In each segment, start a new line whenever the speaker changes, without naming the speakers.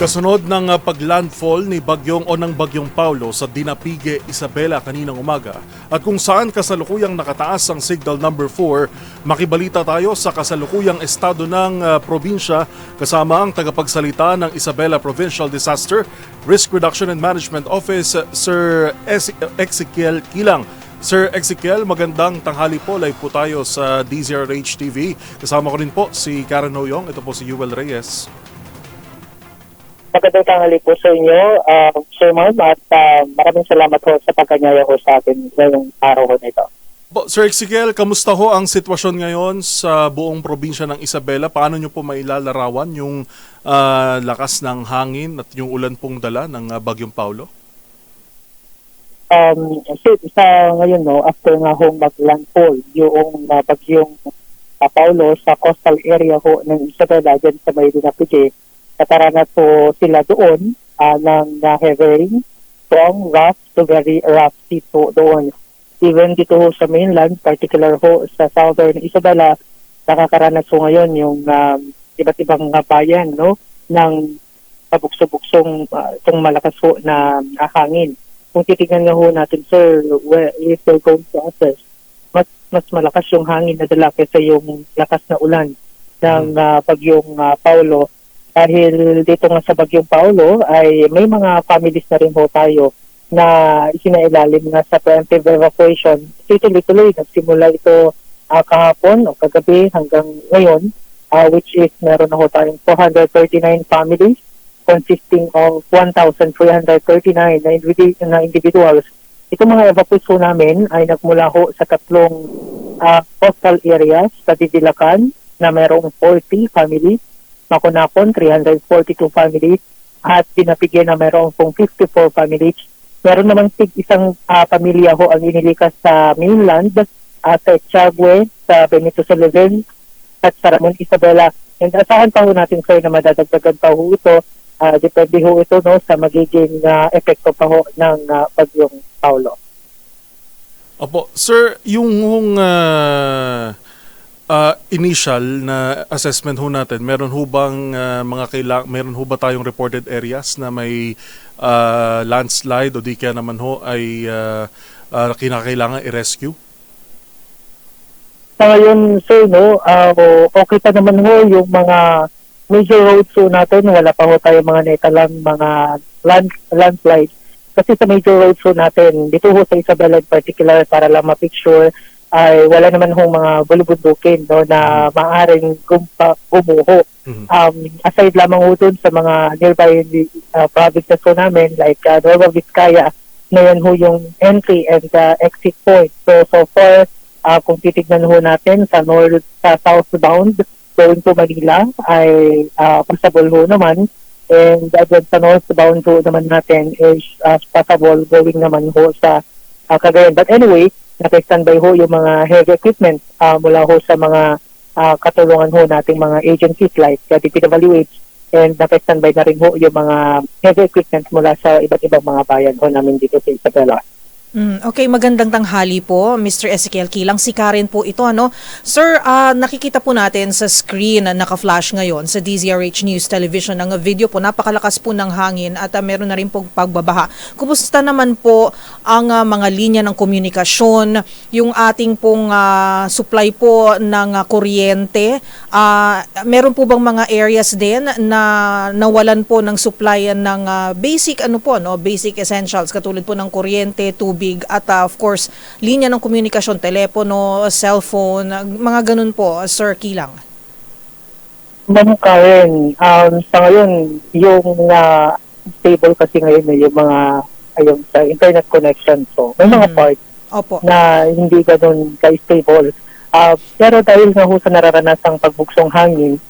Kasunod ng paglandfall ni Bagyong Paulo sa Dinapigue, Isabela kaninang umaga at kung saan kasalukuyang nakataas ang signal number 4, makibalita tayo sa kasalukuyang estado ng probinsya kasama ang tagapagsalita ng Isabela Provincial Disaster Risk Reduction and Management Office, Sir Ezekiel Kilang. Sir Ezekiel, magandang tanghali po. Live po tayo sa DZRH TV. Kasama ko rin po si Karen Hoyong. Ito po si Yuel Reyes.
Magandang tanghali po sa inyo, Sir Ma'am, at maraming salamat po sa pagkanyaya ko sa atin ngayong araw ko nito.
Sir Ezekiel, kamusta ho ang sitwasyon ngayon sa buong probinsya ng Isabela? Paano nyo po mailalarawan yung lakas ng hangin at yung ulan pong dala ng Bagyong Paulo?
Sa ngayon, after nga hong mag-landfall yung Bagyong Paulo sa coastal area ho ng Isabela, dyan sa may Dinapigue, nakaranas po sila doon ng heavy rain, from rough to very rough sea po doon. Even dito ho sa mainland, particular ho sa southern Isabela, nakakaranas po ngayon yung iba't ibang bayan ng pabukso-buksong itong malakas ho na hangin. Kung titignan nga ho natin, sir, if we're going to assess, mas malakas yung hangin na dala kaysa yung lakas na ulan ng Bagyong Paulo. Dahil dito nga sa Bagyong Paulo ay may mga families na rin ho tayo na isinailalim na sa preemptive evacuation. Tuloy-tuloy, nagsimula ito kahapon o kagabi hanggang ngayon, which is meron na ho tayong 439 families consisting of 1,339 na individuals. Itong mga evacuees ho namin ay nagmula ho sa tatlong coastal areas sa Didilacan na merong 40 families, Makunapon, 342 families, at Dinapigue na meron pong 54 families. Meron namang isang pamilya ho ang inilikas sa mainland, sa Echagüe, sa Benito Soloven, at sa Ramon Isabela. And asahan pa ho natin, sir, na madadagdagan pa ho ito. Depende ho ito sa magiging epekto pa ho ng Bagyong Paulo.
Opo. Sir, yung initial na assessment ho natin, meron ho bang meron ho ba tayong reported areas na may landslide o di kaya naman ho ay kinakailangan i-rescue?
Sa ngayon, sir, okay pa naman ho yung mga major roads ho natin. Wala pa ho tayo mga naitalang mga landslide. Kasi sa major roads ho natin, dito ho sa Isabela in particular, para lang ma-picture, ay wala naman hong mga bulubundukin na maaaring gumuho. Aside lamang ho dun sa mga nearby provinces ho namin like Nueva Vizcaya, na yan ho yung entry and exit point. So far, kung titignan ho natin sa southbound going to Manila ay possible ho naman, and again sa northbound ho naman natin is possible going naman ho sa Cagayan. But anyway, naka-standby ho yung mga heavy equipment mula ho sa mga katulungan ho nating mga agencies like DPWH, and naka-standby na rin ho yung mga heavy equipment mula sa iba't ibang mga bayan ho namin dito sa Isabela.
Okay, magandang tanghali po, Mr. Ezekiel Kilang. Si Karen po ito, Sir, nakikita po natin sa screen na naka-flash ngayon sa DZRH News Television ang video po. Napakalakas po ng hangin at meron na rin po pagbabaha. Kumusta naman po ang mga linya ng komunikasyon, yung ating pong supply po ng kuryente? Meron po bang mga areas din na nawalan po ng supply ng basic basic essentials katulad po ng kuryente, tubig, at of course, linya ng komunikasyon, telepono, cellphone, mga ganun po, Sir Kilang?
Ma'am Karen, sa ngayon, yung stable kasi ngayon yung mga sa internet connection. So, may mga parts na hindi ganun ka-stable. Pero dahil nga ho sa nararanasang pagbuksong hangin,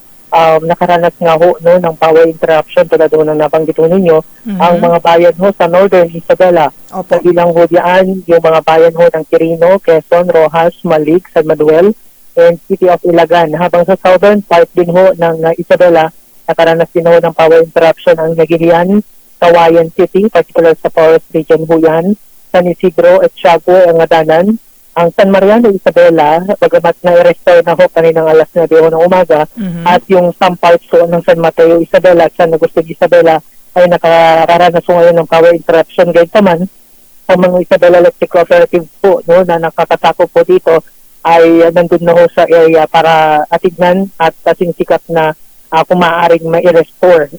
nakaranas nga ho ng power interruption tulad ho ng nabanggit ho ninyo, ang mga bayan ho sa northern Isabela. Ilang ho diyan yung mga bayan ho ng Quirino, Quezon, Rojas, Malig, San Manuel, and City of Ilagan. Habang sa southern part din ho ng Isabela, nakaranas din ho ng power interruption ang Nagilian, Kawayan City, particular sa Forest Region ho yan, San Isidro, Echagüe, Angadanan, ang San Mariano, Isabela, bagamat na-restore na ho kaninang alas 9 ng umaga, at yung some parts ho ng San Mateo, Isabela at San Agustin, Isabela ay nakakaranas ho ngayon ng power interruption. Gayunpaman, ang mga Isabela Electric Cooperative po no, na nakakatakot po dito ay nandun na ho sa area para atignan at sikap na kung maaaring ma-restore.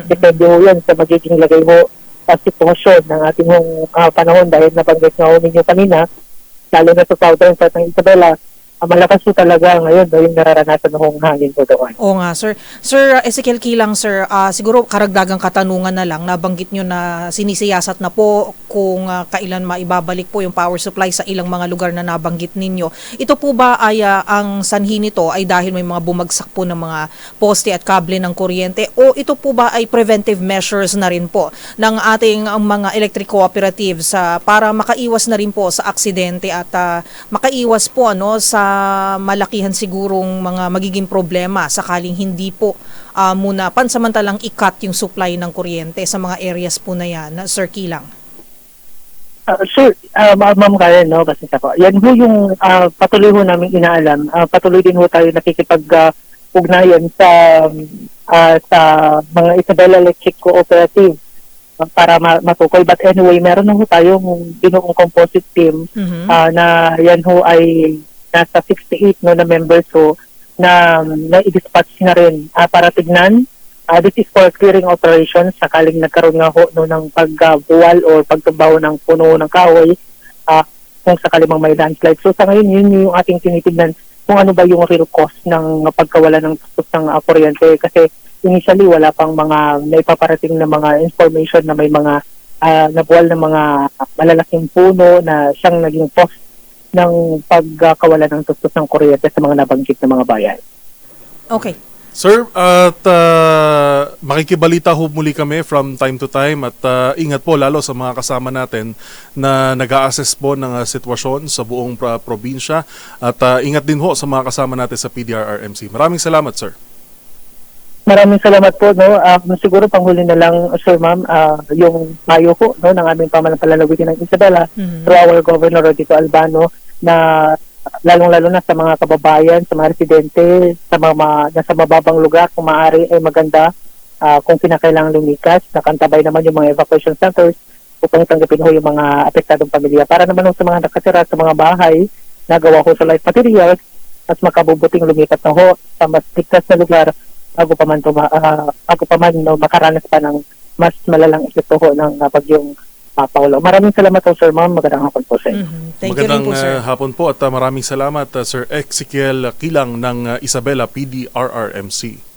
Depende ho yan sa magiging lagay ho sa sitwasyon ng ating panahon dahil nabanggit nga ho ninyo kanina, lalo na sa southern part ng Isabela, malakas po talaga ngayon yung nararanasan ng hangin po doon.
Oo nga, sir. Sir Ezekiel Kilang, sir, siguro karagdagang katanungan na lang, nabanggit nyo na sinisiyasat na po kung kailan maibabalik po yung power supply sa ilang mga lugar na nabanggit ninyo. Ito po ba ay ang sanhi nito ay dahil may mga bumagsak po ng mga poste at kable ng kuryente, o ito po ba ay preventive measures na rin po ng ating mga electric cooperatives para makaiwas na rin po sa aksidente at makaiwas po sa malakihan sigurong mga magiging problema sakaling hindi po muna pansamantalang i-cut yung supply ng kuryente sa mga areas po na yan, Sir Kilang?
Sure, Ma'am Karen, no, kasi ako. Yan ho yung patuloy ho namin inaalam. Patuloy din ho tayo nakikipag-ugnayan sa mga Isabela Electric Cooperative para matukoy. But anyway, meron na ho tayong binuong composite team na yan ho ay nasa 68 no, na members ho na i-dispatch na rin para tignan. This is for clearing operations sakaling nagkaroon nga ho no, ng pagbuwal o pagtubaw ng puno ng kahoy kung sakaling may landslide. So sa ngayon, yun yung ating tinitignan kung ano ba yung real cost ng pagkawala ng tustos ng kuryente. Kasi initially, wala pang mga naipaparating na mga information na may mga nabuwal na mga malalaking puno na siyang naging cost ng pagkawala ng tustos ng kuryente sa mga nabanggit na mga bayan.
Okay.
Sir, at makikibalita ho muli kami from time to time at ingat po lalo sa mga kasama natin na nag-a-assess po ng sitwasyon sa buong probinsya at ingat din ho sa mga kasama natin sa PDRRMC. Maraming salamat, sir.
Maraming salamat po. No? Siguro panghuli na lang, Sir Ma'am, yung payo po no, ng aming pamanampalalawigan ng Isabela through our Governor Rodito Albano na lalong-lalo na sa mga kababayan, sa mga residente, sa mga nasa mababang lugar, kung maaari ay maganda kung kinakailangan lumikas, nakantabay naman yung mga evacuation centers upang tanggapin ho yung mga apektadong pamilya. Para naman sa mga nakatira sa mga bahay, nagawa ho sa life materials, at makabubuting lumipat na ho sa mas ligtas na lugar bago pa man no, makaranas pa ng mas malalang epekto ho ng bagyong Paulo. Maraming salamat po, Sir Ma'am. Magandang hapon po sa inyo.
Thank you rin po, sir.
Hapon po at maraming salamat, Sir Ezekiel Kilang ng Isabela PDRRMC.